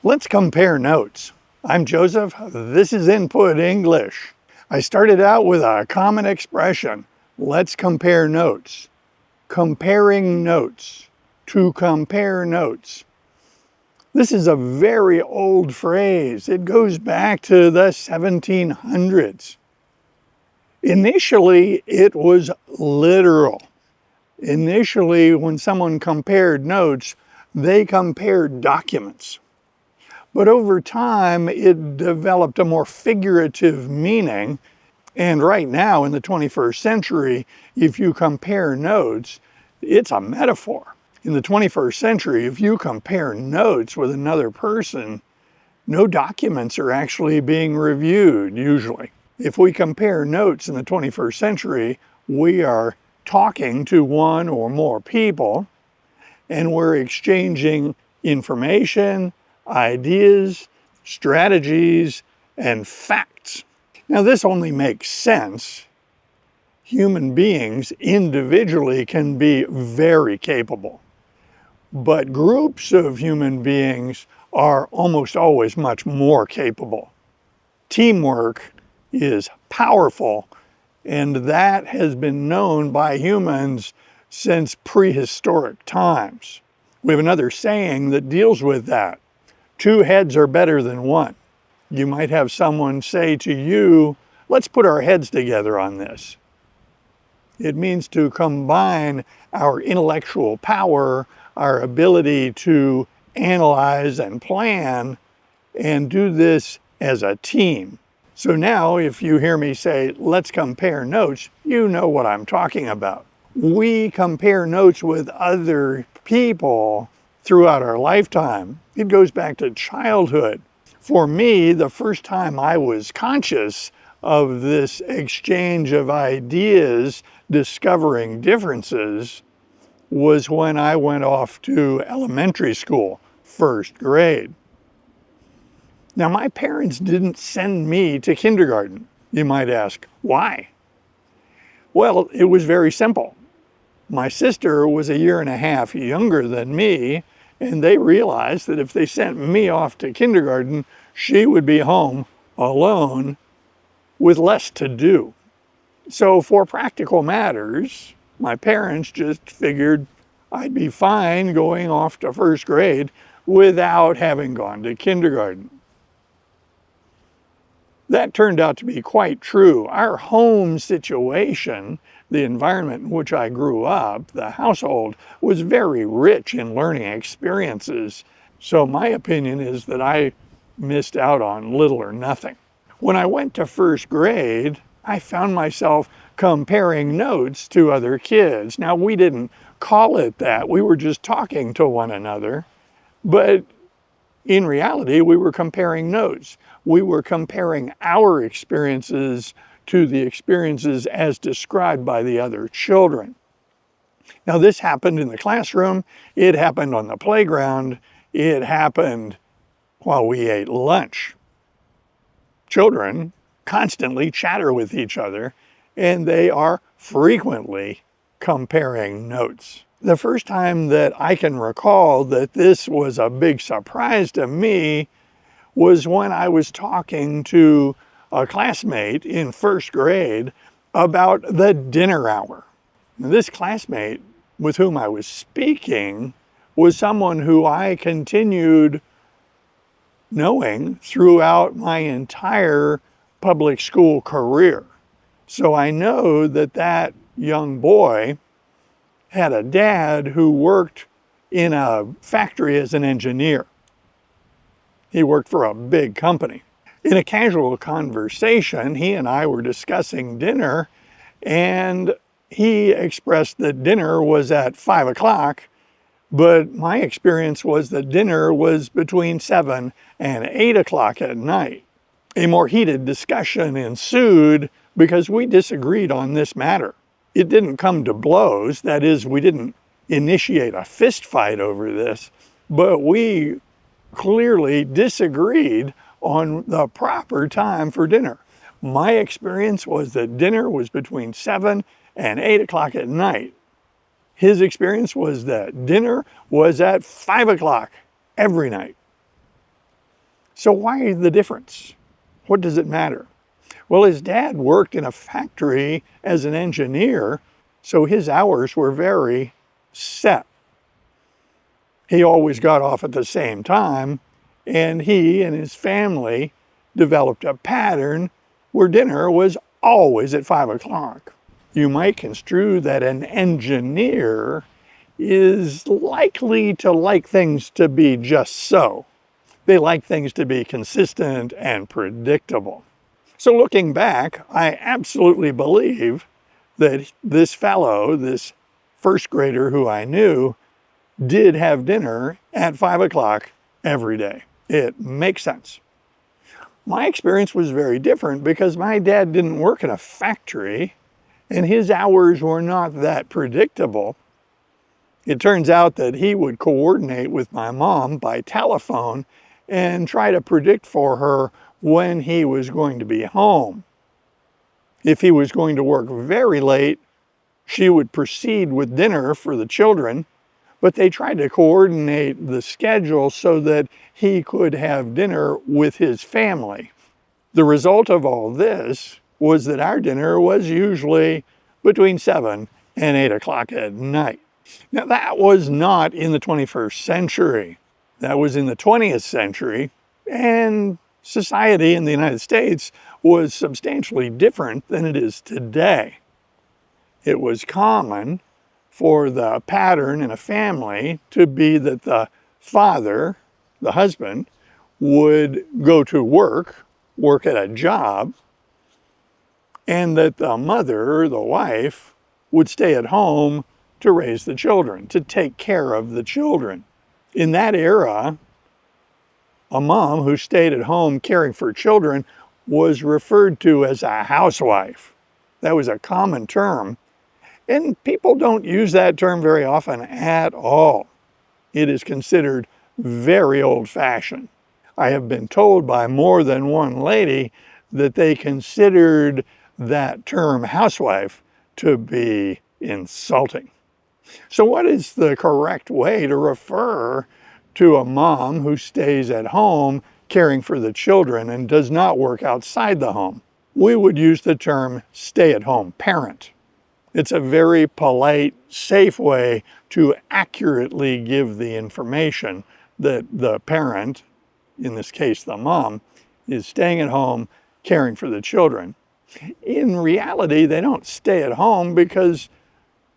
Let's compare notes. I'm Joseph. This is Input English. I started out with a common expression. Let's compare notes. Comparing notes. To compare notes. This is a very old phrase. It goes back to the 1700s. Initially, it was literal. Initially, when someone compared notes, they compared documents. But over time, it developed a more figurative meaning. And right now, in the 21st century, if you compare notes, it's a metaphor. In the 21st century, if you compare notes with another person, no documents are actually being reviewed, usually. If we compare notes in the 21st century, we are talking to one or more people, and we're exchanging information, ideas, strategies, and facts. Now, this only makes sense. Human beings individually can be very capable, but groups of human beings are almost always much more capable. Teamwork is powerful, and that has been known by humans since prehistoric times. We have another saying that deals with that. 2 heads are better than 1. You might have someone say to you, let's put our heads together on this. It means to combine our intellectual power, our ability to analyze and plan, and do this as a team. So now if you hear me say, let's compare notes, you know what I'm talking about. We compare notes with other people throughout our lifetime. It goes back to childhood. For me, the first time I was conscious of this exchange of ideas, discovering differences, was when I went off to elementary school, 1st grade. Now, my parents didn't send me to kindergarten. You might ask, why? Well, it was very simple. My sister was 1.5 years younger than me, and they realized that if they sent me off to kindergarten, she would be home alone with less to do. So for practical matters, my parents just figured I'd be fine going off to 1st grade without having gone to kindergarten. That turned out to be quite true. Our home situation, the environment in which I grew up, the household, was very rich in learning experiences. So my opinion is that I missed out on little or nothing. When I went to 1st grade, I found myself comparing notes to other kids. Now, we didn't call it that. We were just talking to one another. But in reality, we were comparing notes. We were comparing our experiences to the experiences as described by the other children. Now, this happened in the classroom. It happened on the playground. It happened while we ate lunch. Children constantly chatter with each other, and they are frequently comparing notes. The first time that I can recall that this was a big surprise to me was when I was talking to a classmate in 1st grade about the dinner hour. Now, this classmate with whom I was speaking was someone who I continued knowing throughout my entire public school career. So I know that that young boy had a dad who worked in a factory as an engineer. He worked for a big company. In a casual conversation, he and I were discussing dinner, and he expressed that dinner was at 5 o'clock, but my experience was that dinner was between 7 and 8 o'clock at night. A more heated discussion ensued because we disagreed on this matter. It didn't come to blows, that is, we didn't initiate a fist fight over this, but we clearly disagreed on the proper time for dinner. My experience was that dinner was between 7 and 8 o'clock at night. His experience was that dinner was at 5 o'clock every night. So why the difference? What does it matter? Well, his dad worked in a factory as an engineer, so his hours were very set. He always got off at the same time, and he and his family developed a pattern where dinner was always at 5 o'clock. You might construe that an engineer is likely to like things to be just so. They like things to be consistent and predictable. So looking back, I absolutely believe that this fellow, this first grader who I knew, did have dinner at 5 o'clock every day. It makes sense. My experience was very different because my dad didn't work in a factory and his hours were not that predictable. It turns out that he would coordinate with my mom by telephone and try to predict for her when he was going to be home. If he was going to work very late, she would proceed with dinner for the children, but they tried to coordinate the schedule so that he could have dinner with his family. The result of all this was that our dinner was usually between 7 and 8 o'clock at night. Now that was not in the 21st century. That was in the 20th century, and society in the United States was substantially different than it is today. It was common for the pattern in a family to be that the father, the husband, would go to work at a job, and that the mother, the wife, would stay at home to raise the children, to take care of the children. In that era, a mom who stayed at home caring for children was referred to as a housewife. That was a common term, and people don't use that term very often at all. It is considered very old-fashioned. I have been told by more than one lady that they considered that term housewife to be insulting. So what is the correct way to refer to a mom who stays at home caring for the children and does not work outside the home? We would use the term stay-at-home parent. It's a very polite, safe way to accurately give the information that the parent, in this case the mom, is staying at home caring for the children. In reality, they don't stay at home because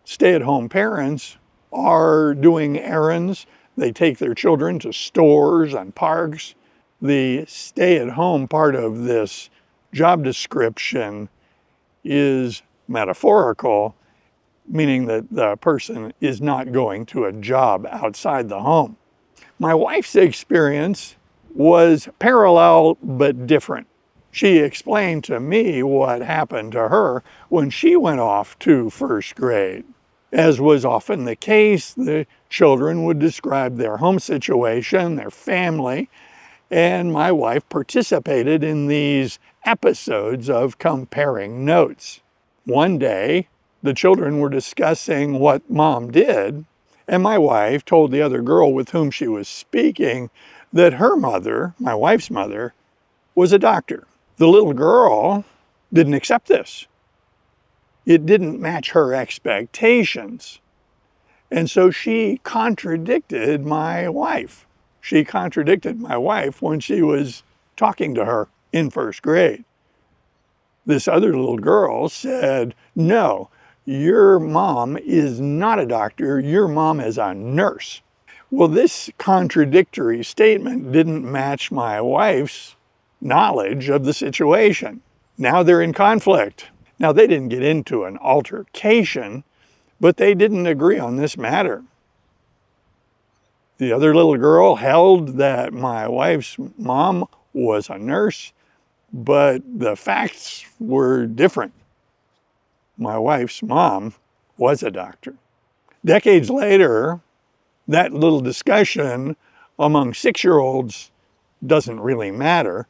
stay-at-home parents are doing errands. They take their children to stores and parks. The stay-at-home part of this job description is metaphorical, meaning that the person is not going to a job outside the home. My wife's experience was parallel but different. She explained to me what happened to her when she went off to first grade. As was often the case, the children would describe their home situation, their family, and my wife participated in these episodes of comparing notes. One day, the children were discussing what mom did, and my wife told the other girl with whom she was speaking that her mother, my wife's mother, was a doctor. The little girl didn't accept this. It didn't match her expectations. And so she contradicted my wife. She contradicted my wife when she was talking to her in first grade. This other little girl said, "No, your mom is not a doctor. Your mom is a nurse." Well, this contradictory statement didn't match my wife's knowledge of the situation. Now they're in conflict. Now they didn't get into an altercation, but they didn't agree on this matter. The other little girl held that my wife's mom was a nurse, but the facts were different. My wife's mom was a doctor. Decades later, that little discussion among 6-year-olds doesn't really matter,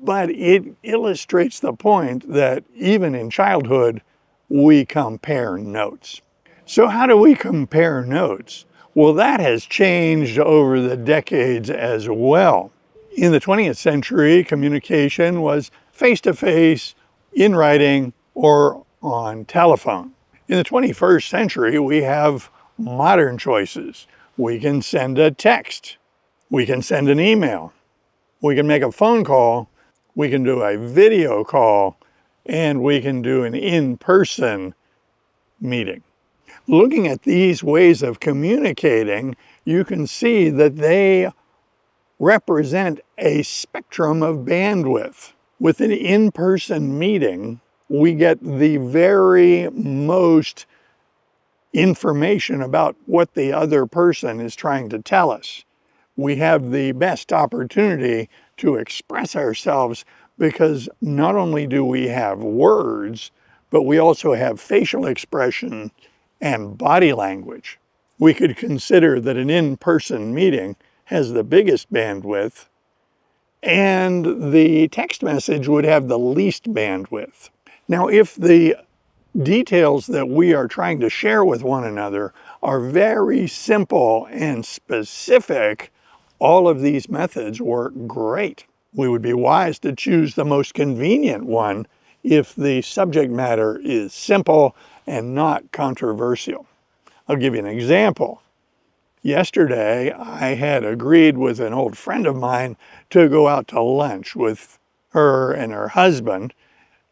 but it illustrates the point that even in childhood, we compare notes. So how do we compare notes? Well, that has changed over the decades as well. In the 20th century, communication was face-to-face, in writing, or on telephone. In the 21st century, we have modern choices. We can send a text. We can send an email. We can make a phone call. We can do a video call. And we can do an in-person meeting. Looking at these ways of communicating, you can see that they represent a spectrum of bandwidth. With an in-person meeting, we get the very most information about what the other person is trying to tell us. We have the best opportunity to express ourselves because not only do we have words, but we also have facial expression and body language. We could consider that an in-person meeting has the biggest bandwidth, and the text message would have the least bandwidth. Now, if the details that we are trying to share with one another are very simple and specific, all of these methods work great. We would be wise to choose the most convenient one if the subject matter is simple and not controversial. I'll give you an example. Yesterday, I had agreed with an old friend of mine to go out to lunch with her and her husband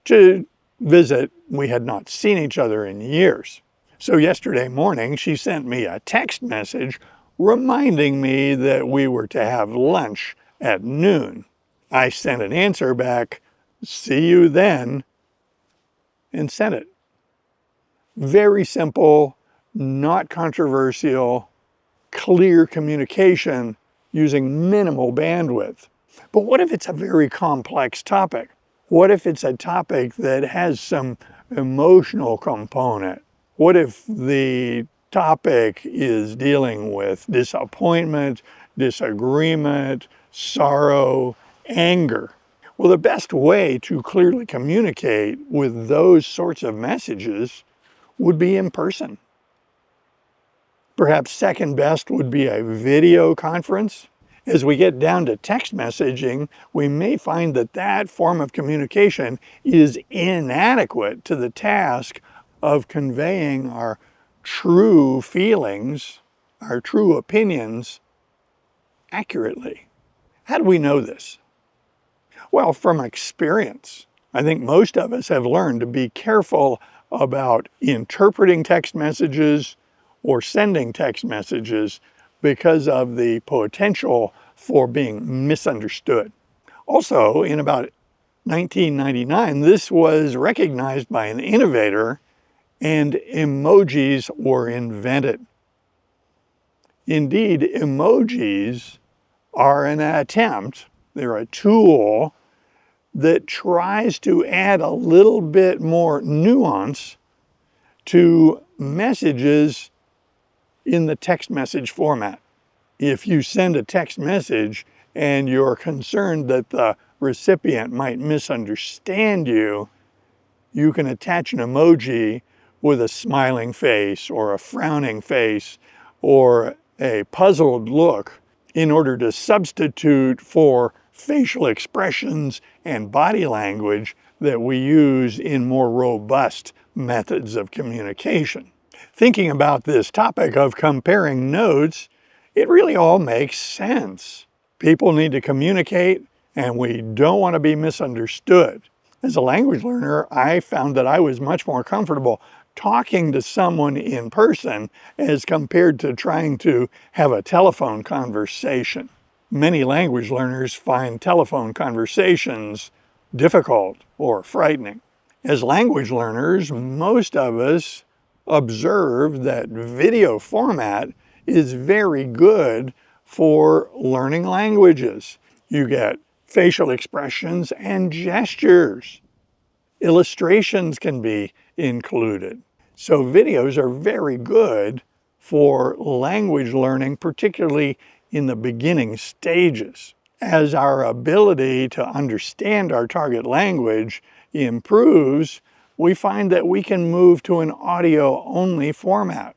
to visit. We had not seen each other in years. So yesterday morning, she sent me a text message reminding me that we were to have lunch at noon. I sent an answer back, "See you then," and sent it. Very simple, not controversial, clear communication using minimal bandwidth. But what if it's a very complex topic? What if it's a topic that has some emotional component? What if the topic is dealing with disappointment, disagreement, sorrow, anger? Well, the best way to clearly communicate with those sorts of messages would be in person. Perhaps second best would be a video conference. As we get down to text messaging, we may find that that form of communication is inadequate to the task of conveying our true feelings, our true opinions accurately. How do we know this? Well, from experience. I think most of us have learned to be careful about interpreting text messages or sending text messages because of the potential for being misunderstood. Also, in about 1999, this was recognized by an innovator and emojis were invented. Indeed, emojis are an attempt, they're a tool that tries to add a little bit more nuance to messages in the text message format. If you send a text message and you're concerned that the recipient might misunderstand you, you can attach an emoji with a smiling face or a frowning face or a puzzled look in order to substitute for facial expressions and body language that we use in more robust methods of communication. Thinking about this topic of comparing notes, it really all makes sense. People need to communicate, and we don't want to be misunderstood. As a language learner, I found that I was much more comfortable talking to someone in person as compared to trying to have a telephone conversation. Many language learners find telephone conversations difficult or frightening. As language learners, most of us observe that video format is very good for learning languages. You get facial expressions and gestures. Illustrations can be included. So videos are very good for language learning, particularly in the beginning stages. As our ability to understand our target language improves, we find that we can move to an audio-only format.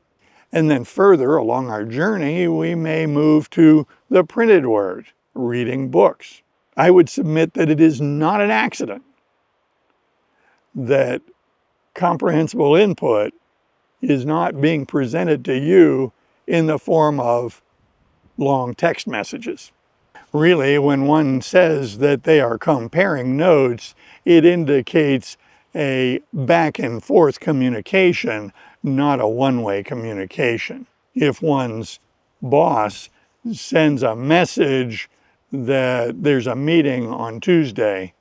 And then further along our journey, we may move to the printed word. reading books. I would submit that it is not an accident that comprehensible input is not being presented to you in the form of long text messages. Really, when one says that they are comparing notes, it indicates a back and forth communication, not a one-way communication. If one's boss sends a message that there's a meeting on Tuesday,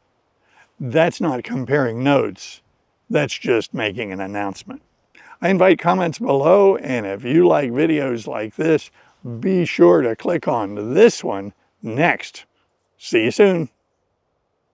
that's not comparing notes. That's just making an announcement. I invite comments below, and if you like videos like this, be sure to click on this one next. See you soon.